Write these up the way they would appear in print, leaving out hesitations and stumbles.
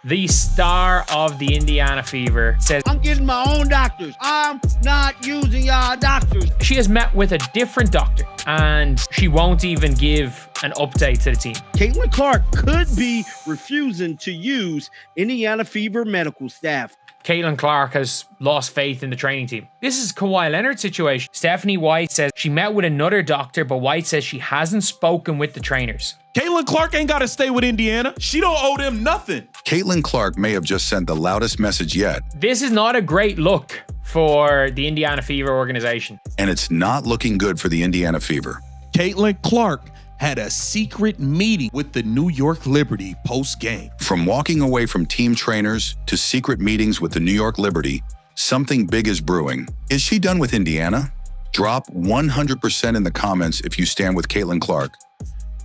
the star of the Indiana Fever, says, I'm getting my own doctors. I'm not using y'all doctors. She has met with a different doctor and she won't even give an update to the team. Caitlin Clark could be refusing to use Indiana Fever medical staff. Caitlin Clark has lost faith in the training team. This is Kawhi Leonard's situation. Stephanie White says she met with another doctor, but White says she hasn't spoken with the trainers. Caitlin Clark ain't got to stay with Indiana. She don't owe them nothing. Caitlin Clark may have just sent the loudest message yet. This is not a great look for the Indiana Fever organization. And it's not looking good for the Indiana Fever. Caitlin Clark had a secret meeting with the New York Liberty post-game. From walking away from team trainers to secret meetings with the New York Liberty, something big is brewing. Is she done with Indiana? Drop 100% in the comments if you stand with Caitlin Clark,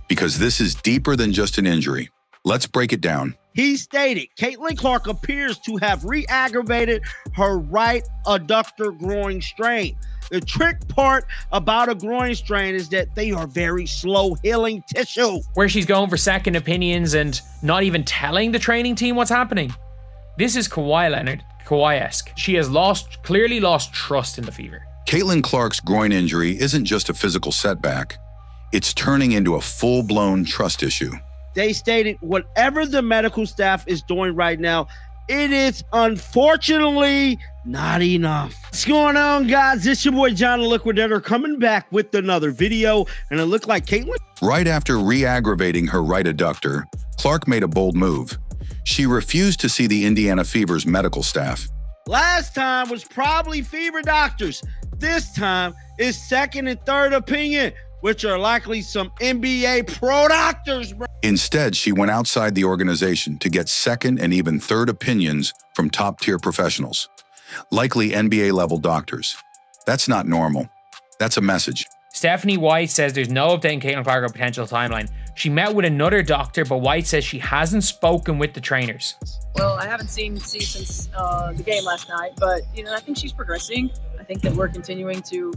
because this is deeper than just an injury. Let's break it down. He stated Caitlin Clark appears to have re-aggravated her right adductor groin strain. The trick part about a groin strain is that they are very slow healing tissue. Where she's going for second opinions and not even telling the training team what's happening. This is Kawhi Leonard, Kawhi-esque. She has clearly lost trust in the Fever. Caitlin Clark's groin injury isn't just a physical setback. It's turning into a full-blown trust issue. They stated whatever the medical staff is doing right now, it is unfortunately not enough. What's going on, guys? This your boy John the Liquidator coming back with another video, and it looked like Caitlin. Right after re-aggravating her right adductor, Clark made a bold move. She refused to see the Indiana Fever's medical staff. Last time was probably Fever doctors. This time is second and third opinion, which are likely some NBA pro doctors, bro. Instead, she went outside the organization to get second and even third opinions from top-tier professionals, likely NBA-level doctors. That's not normal. That's a message. Stephanie White says there's no update in Caitlin Clark or potential timeline. She met with another doctor, but White says she hasn't spoken with the trainers. Well, I haven't seen C since the game last night, but I think she's progressing. I think that we're continuing to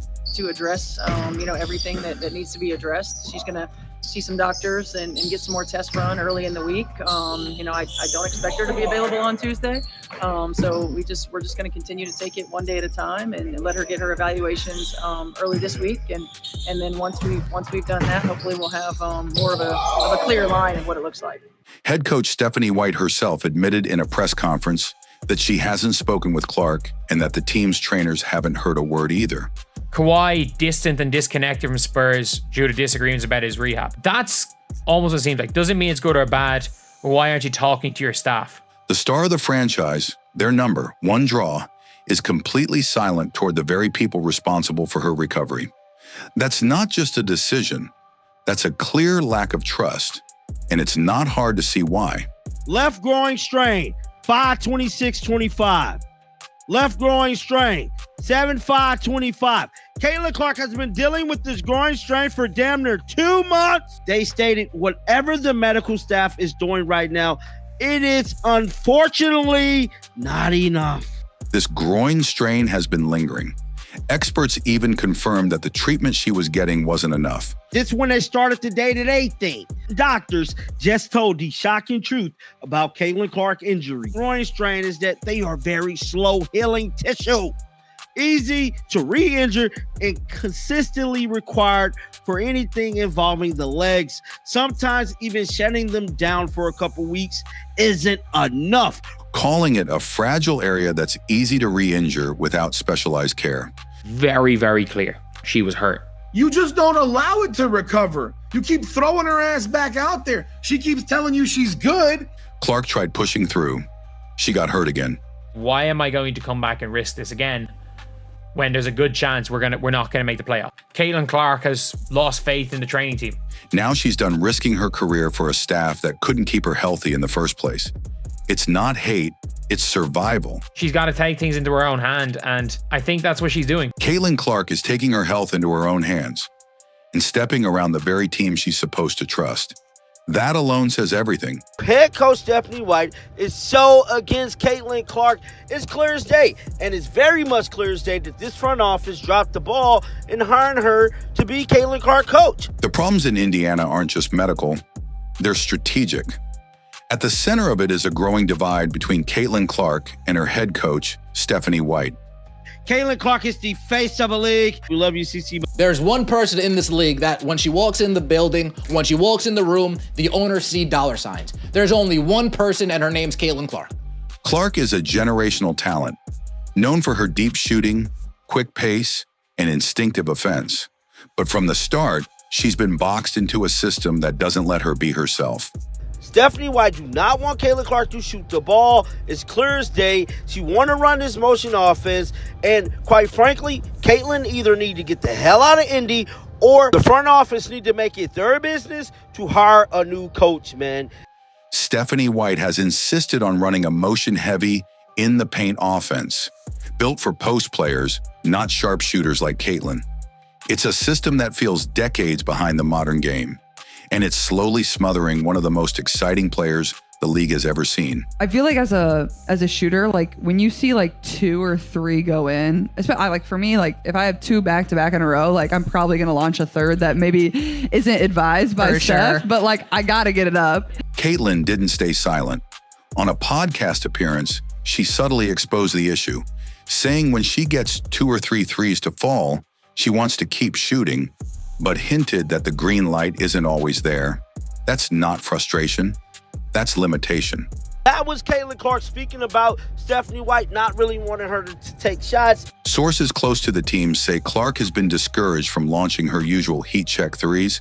address everything that needs to be addressed. She's gonna see some doctors and get some more tests run early in the week. I don't expect her to be available on Tuesday, so we're just going to continue to take it one day at a time and let her get her evaluations early this week, and then once we've done that, hopefully we'll have more of a clear line of what it looks like. Head coach Stephanie White herself admitted in a press conference that she hasn't spoken with Clark and that the team's trainers haven't heard a word either. Kawhi distant and disconnected from Spurs due to disagreements about his rehab. That's almost what it seems like. Doesn't mean it's good or bad, but why aren't you talking to your staff? The star of the franchise, their number, one draw, is completely silent toward the very people responsible for her recovery. That's not just a decision. That's a clear lack of trust, and it's not hard to see why. Left groin strain, 5/26/25. Left groin strain, 7/5/25. Caitlin Clark has been dealing with this groin strain for damn near 2 months. They stated whatever the medical staff is doing right now, it is unfortunately not enough. This groin strain has been lingering. Experts even confirmed that the treatment she was getting wasn't enough. This when they started the day-to-day thing. Doctors just told the shocking truth about Caitlin Clark injury. Groin strain is that they are very slow healing tissue. Easy to re-injure and consistently required for anything involving the legs. Sometimes even shutting them down for a couple weeks isn't enough. Calling it a fragile area that's easy to re-injure without specialized care. Very, very clear. She was hurt. You just don't allow it to recover. You keep throwing her ass back out there. She keeps telling you she's good. Clark tried pushing through. She got hurt again. Why am I going to come back and risk this again when there's a good chance we're not gonna make the playoff? Caitlin Clark has lost faith in the training team. Now she's done risking her career for a staff that couldn't keep her healthy in the first place. It's not hate, it's survival. She's got to take things into her own hand, and I think that's what she's doing. Caitlin Clark is taking her health into her own hands and stepping around the very team she's supposed to trust. That alone says everything. Head coach Stephanie White is so against Caitlin Clark. It's clear as day, and it's very much clear as day that this front office dropped the ball in hiring her to be Caitlin Clark coach. The problems in Indiana aren't just medical, they're strategic. At the center of it is a growing divide between Caitlin Clark and her head coach, Stephanie White. Caitlin Clark is the face of a league. We love you, CC. There's one person in this league that when she walks in the building, when she walks in the room, the owners see dollar signs. There's only one person, and her name's Caitlin Clark. Clark is a generational talent, known for her deep shooting, quick pace, and instinctive offense. But from the start, she's been boxed into a system that doesn't let her be herself. Stephanie White do not want Caitlin Clark to shoot the ball. It's clear as day. She want to run this motion offense. And quite frankly, Caitlin either need to get the hell out of Indy or the front office need to make it their business to hire a new coach, man. Stephanie White has insisted on running a motion-heavy, in-the-paint offense, built for post players, not sharpshooters like Caitlin. It's a system that feels decades behind the modern game, and it's slowly smothering one of the most exciting players the league has ever seen. I feel like as a shooter, like when you see like 2 or 3 go in, especially like for me, like if I have 2 back-to-back in a row, like I'm probably gonna launch a third that maybe isn't advised by Steph, but like I gotta get it up. Caitlin didn't stay silent. On a podcast appearance, she subtly exposed the issue, saying when she gets 2 or 3 threes to fall, she wants to keep shooting, but hinted that the green light isn't always there. That's not frustration. That's limitation. That was Caitlin Clark speaking about Stephanie White not really wanting her to take shots. Sources close to the team say Clark has been discouraged from launching her usual heat check threes,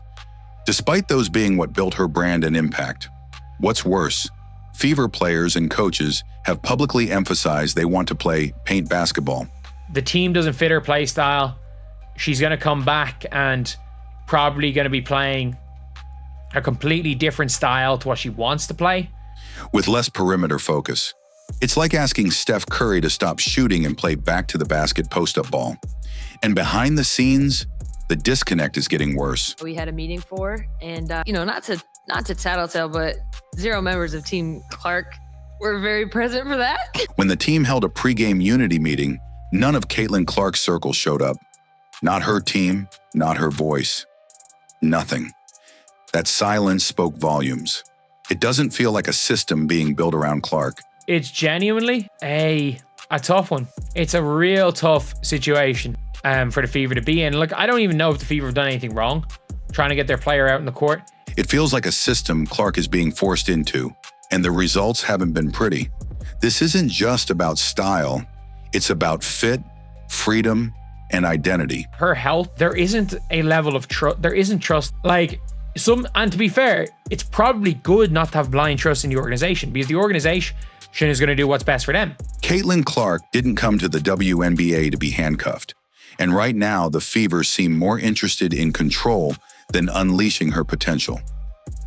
despite those being what built her brand and impact. What's worse, Fever players and coaches have publicly emphasized they want to play paint basketball. The team doesn't fit her play style. She's going to come back and probably going to be playing a completely different style to what she wants to play, with less perimeter focus. It's like asking Steph Curry to stop shooting and play back to the basket post-up ball. And behind the scenes, the disconnect is getting worse. We had a meeting for, and not to tattletale, but 0 members of Team Clark were very present for that. When the team held a pregame unity meeting, none of Caitlin Clark's circle showed up. Not her team, not her voice. Nothing. That silence spoke volumes. It doesn't feel like a system being built around Clark. It's genuinely a tough one. It's a real tough situation for the Fever to be in. Look, I don't even know if the Fever have done anything wrong trying to get their player out in the court. It feels like a system Clark is being forced into, and the results haven't been pretty. This isn't just about style. It's about fit, freedom, and identity. Her health, there isn't a level of trust. There isn't trust. And to be fair, it's probably good not to have blind trust in the organization because the organization is going to do what's best for them. Caitlin Clark didn't come to the WNBA to be handcuffed. And right now, the Fever seem more interested in control than unleashing her potential.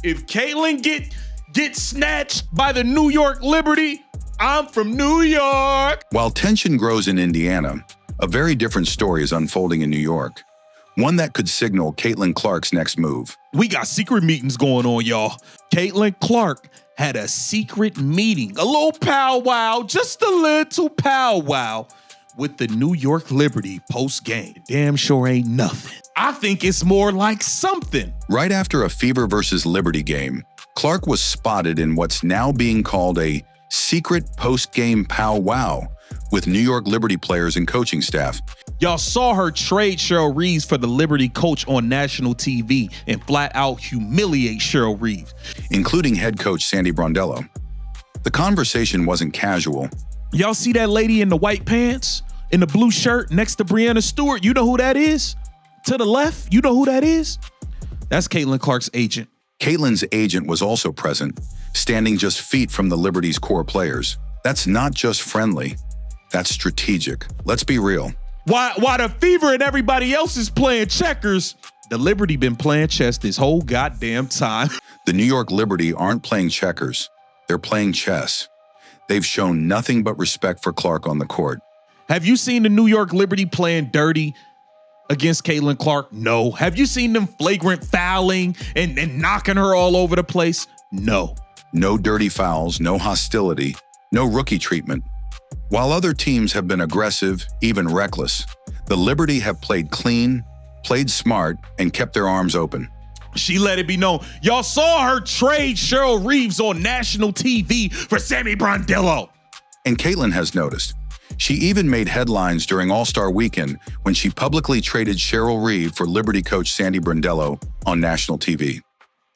If Caitlin get snatched by the New York Liberty, I'm from New York. While tension grows in Indiana, a very different story is unfolding in New York. One that could signal Caitlin Clark's next move. We got secret meetings going on, y'all. Caitlin Clark had a secret meeting, a little powwow, just a little powwow with the New York Liberty post-game. Damn sure ain't nothing. I think it's more like something. Right after a Fever versus Liberty game, Clark was spotted in what's now being called a secret post-game powwow with New York Liberty players and coaching staff. Y'all saw her trade Cheryl Reeves for the Liberty coach on national TV and flat out humiliate Cheryl Reeves, including head coach Sandy Brondello. The conversation wasn't casual. Y'all see that lady in the white pants, in the blue shirt next to Breanna Stewart? You know who that is? To the left, you know who that is? That's Caitlin Clark's agent. Caitlin's agent was also present, standing just feet from the Liberty's core players. That's not just friendly, that's strategic. Let's be real. Why the Fever and everybody else is playing checkers, the Liberty been playing chess this whole goddamn time. The New York Liberty aren't playing checkers. They're playing chess. They've shown nothing but respect for Clark on the court. Have you seen the New York Liberty playing dirty against Caitlin Clark? No. Have you seen them flagrant fouling and knocking her all over the place? No. No dirty fouls, no hostility, no rookie treatment. While other teams have been aggressive, even reckless, the Liberty have played clean, played smart, and kept their arms open. She let it be known. Y'all saw her trade Cheryl Reeves on national TV for Sammy Brondello. And Caitlin has noticed. She even made headlines during All-Star Weekend when she publicly traded Cheryl Reeve for Liberty coach Sandy Brondello on national TV.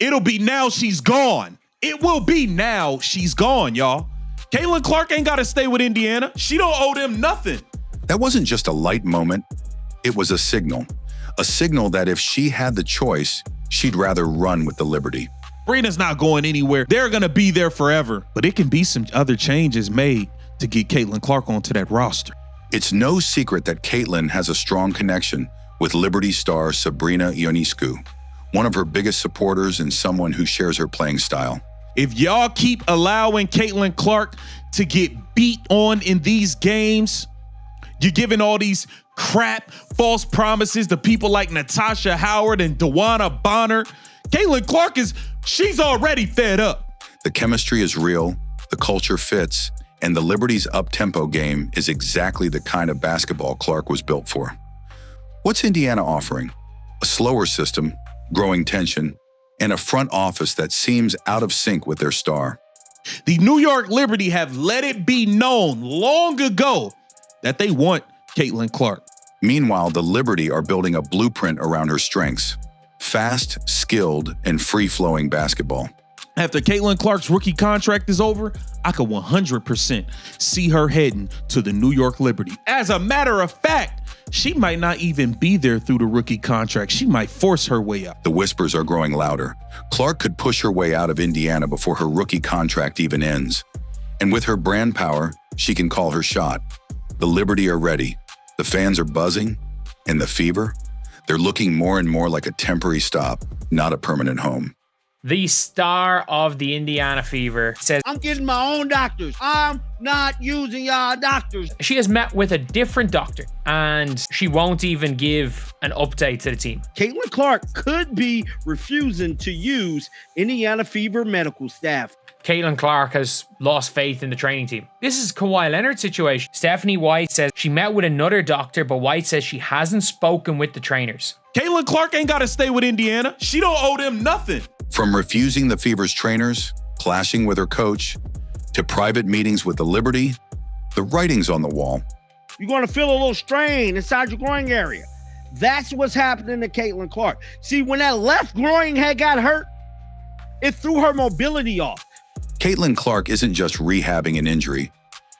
It'll be now she's gone. It will be now she's gone, y'all. Caitlin Clark ain't got to stay with Indiana. She don't owe them nothing. That wasn't just a light moment. It was a signal that if she had the choice, she'd rather run with the Liberty. Brina's not going anywhere. They're going to be there forever. But it can be some other changes made to get Caitlin Clark onto that roster. It's no secret that Caitlin has a strong connection with Liberty star Sabrina Ionescu, one of her biggest supporters and someone who shares her playing style. If y'all keep allowing Caitlin Clark to get beat on in these games, you're giving all these crap, false promises to people like Natasha Howard and DeWanna Bonner. Caitlin Clark she's already fed up. The chemistry is real, the culture fits, and the Liberty's up-tempo game is exactly the kind of basketball Clark was built for. What's Indiana offering? A slower system, growing tension, and a front office that seems out of sync with their star. The New York Liberty have let it be known long ago that they want Caitlin Clark. Meanwhile, the Liberty are building a blueprint around her strengths: fast, skilled, and free-flowing basketball. After Caitlin Clark's rookie contract is over, I could 100% see her heading to the New York Liberty. As a matter of fact, she might not even be there through the rookie contract. She might force her way out. The whispers are growing louder. Clark could push her way out of Indiana before her rookie contract even ends. And with her brand power, she can call her shot. The Liberty are ready. The fans are buzzing. And the Fever, they're looking more and more like a temporary stop, not a permanent home. The star of the Indiana Fever says, I'm getting my own doctors. I'm not using y'all doctors. she has met with a different doctor and she won't even give an update to the team. Caitlin Clark could be refusing to use Indiana Fever medical staff. Caitlin Clark has lost faith in the training team. This is Kawhi Leonard's situation. Stephanie White says she met with another doctor, but White says she hasn't spoken with the trainers. Caitlin Clark ain't got to stay with Indiana. She don't owe them nothing. From refusing the Fever's trainers, clashing with her coach, to private meetings with the Liberty, the writing's on the wall. You're going to feel a little strain inside your groin area. That's what's happening to Caitlin Clark. See, when that left groin had got hurt, it threw her mobility off. Caitlin Clark isn't just rehabbing an injury.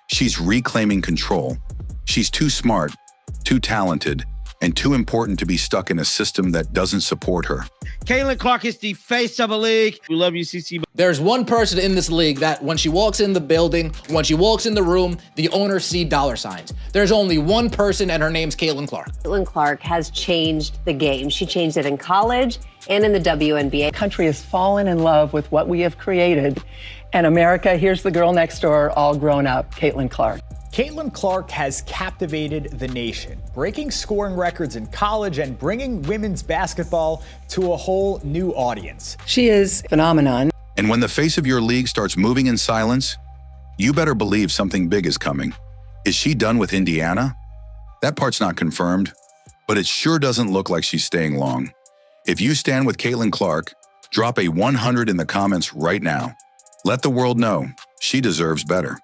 She's reclaiming control. She's too smart, too talented, and too important to be stuck in a system that doesn't support her. Caitlin Clark is the face of a league. We love you, CC. There's one person in this league that when she walks in the building, when she walks in the room, the owners see dollar signs. There's only one person, and her name's Caitlin Clark. Caitlin Clark has changed the game. She changed it in college and in the WNBA. The country has fallen in love with what we have created. And America, here's the girl next door, all grown up, Caitlin Clark. Caitlin Clark has captivated the nation, breaking scoring records in college and bringing women's basketball to a whole new audience. She is a phenomenon. And when the face of your league starts moving in silence, you better believe something big is coming. Is she done with Indiana? That part's not confirmed, but it sure doesn't look like she's staying long. If you stand with Caitlin Clark, drop a 100 in the comments right now. Let the world know she deserves better.